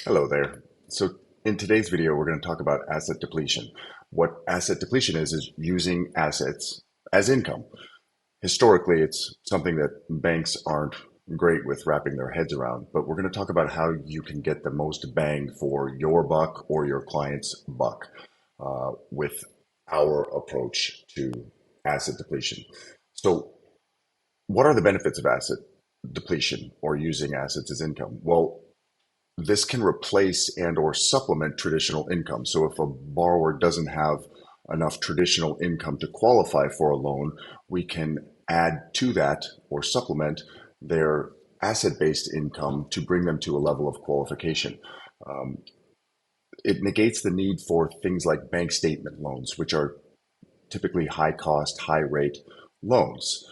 Hello there. So in today's video, we're going to talk about asset depletion. What asset depletion is using assets as income. Historically, it's something that banks aren't great with wrapping their heads around, but we're going to talk about how you can get the most bang for your buck or your client's buck with our approach to asset depletion. So what are the benefits of asset depletion or using assets as income? Well, this can replace and or supplement traditional income. So if a borrower doesn't have enough traditional income to qualify for a loan, we can add to that or supplement their asset-based income to bring them to a level of qualification. Um, it negates the need for things like bank statement loans, which are typically high cost, high rate loans.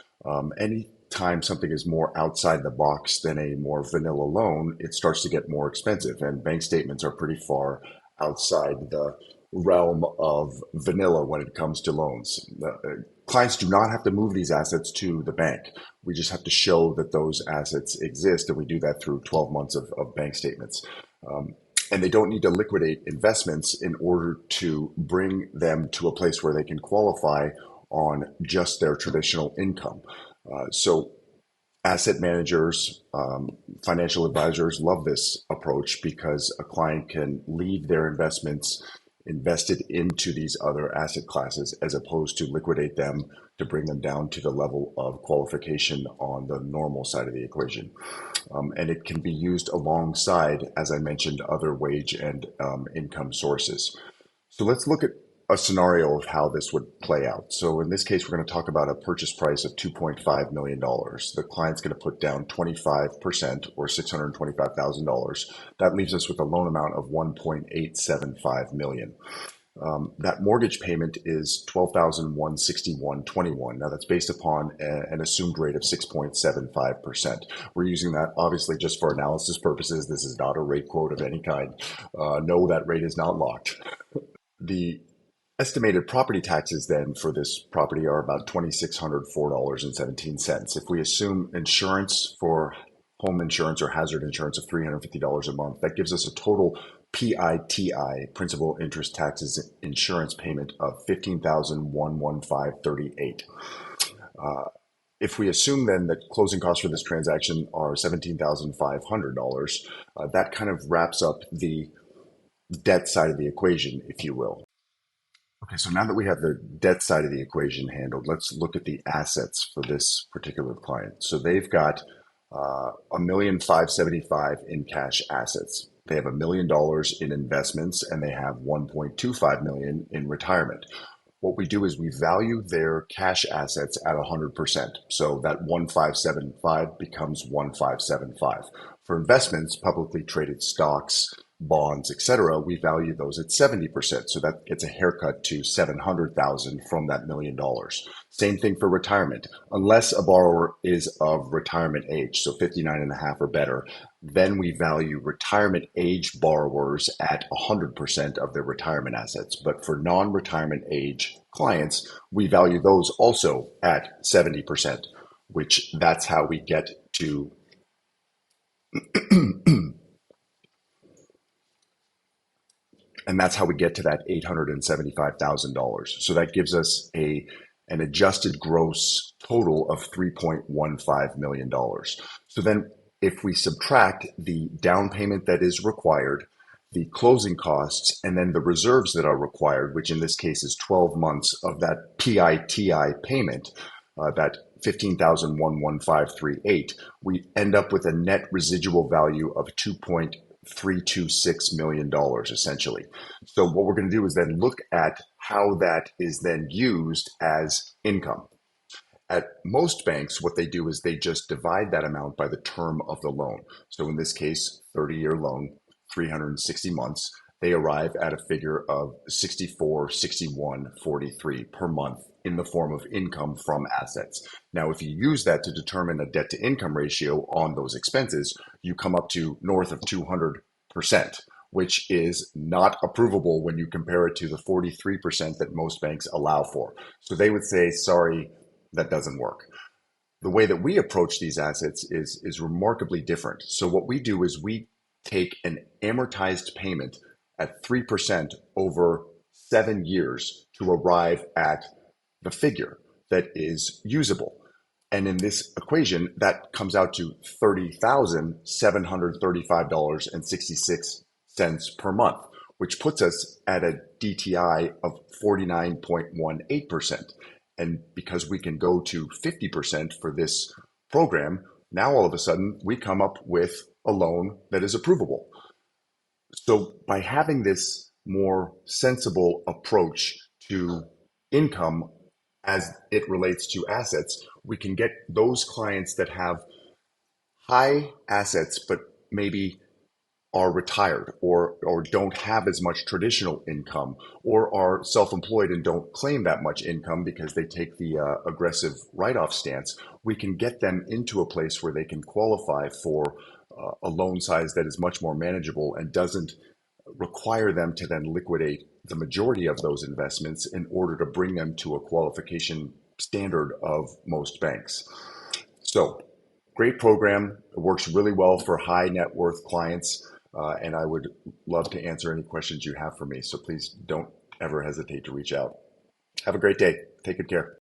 Anytime something is more outside the box than a more vanilla loan, it starts to get more expensive. And bank statements are pretty far outside the realm of vanilla when it comes to loans. Clients do not have to move these assets to the bank. We just have to show that those assets exist, and we do that through 12 months of bank statements. Um, and they don't need to liquidate investments in order to bring them to a place where they can qualify on just their traditional income. So asset managers, financial advisors love this approach because a client can leave their investments invested into these other asset classes as opposed to liquidate them to bring them down to the level of qualification on the normal side of the equation. And it can be used alongside, as I mentioned, other wage and income sources. So let's look at a scenario of how this would play out. So in this case, we're going to talk about a purchase price of $2.5 million. The client's going to put down 25% or $625,000. That leaves us with a loan amount of $1.875 million. That mortgage payment is $12,161.21. Now that's based upon an assumed rate of 6.75%. We're using that obviously just for analysis purposes. This is not a rate quote of any kind. No, that rate is not locked. The estimated property taxes then for this property are about $2,604.17. If we assume insurance for home insurance or hazard insurance of $350 a month, that gives us a total PITI, principal, interest, taxes, insurance payment of $15,115.38. If we assume then that closing costs for this transaction are $17,500, that kind of wraps up the debt side of the equation, if you will. Okay, so now that we have the debt side of the equation handled, let's look at the assets for this particular client. So they've got $1,575,000 in cash assets. They have $1 million in investments, and they have $1.25 million in retirement. What we do is we value their cash assets at 100%. So that 1,575 becomes 1,575. For investments, publicly traded stocks, bonds, etc., we value those at 70%. So that gets a haircut to 700,000 from that $1 million. Same thing for retirement. Unless a borrower is of retirement age, so 59 and a half or better, then we value retirement age borrowers at 100% of their retirement assets. But for non-retirement age clients, we value those also at 70%, which that's how we get to and that's how we get to that $875,000. So that gives us an adjusted gross total of $3.15 million. So then if we subtract the down payment that is required, the closing costs, and then the reserves that are required, which in this case is 12 months of that PITI payment, that 15,115.38, we end up with a net residual value of $2.326 million essentially. So what we're going to do is then look at how that is then used as income. At most banks, what they do is they just divide that amount by the term of the loan. So in this case, 30-year loan, 360 months, they arrive at a figure of 6461.43 per month in the form of income from assets. Now, if you use that to determine a debt to income ratio on those expenses, you come up to north of 200%, which is not approvable when you compare it to the 43% that most banks allow for. So they would say, sorry, that doesn't work. The way that we approach these assets is remarkably different. So what we do is we take an amortized payment at 3% over 7 years to arrive at the figure that is usable. And in this equation, that comes out to $30,735.66 per month, which puts us at a DTI of 49.18%. And because we can go to 50% for this program, now all of a sudden we come up with a loan that is approvable. So by having this more sensible approach to income as it relates to assets, we can get those clients that have high assets but maybe are retired or don't have as much traditional income or are self-employed and don't claim that much income because they take the aggressive write-off stance. We can get them into a place where they can qualify for a loan size that is much more manageable and doesn't require them to then liquidate the majority of those investments in order to bring them to a qualification standard of most banks. So, great program. It works really well for high net worth clients. And I would love to answer any questions you have for me. So please don't ever hesitate to reach out. Have a great day. Take good care.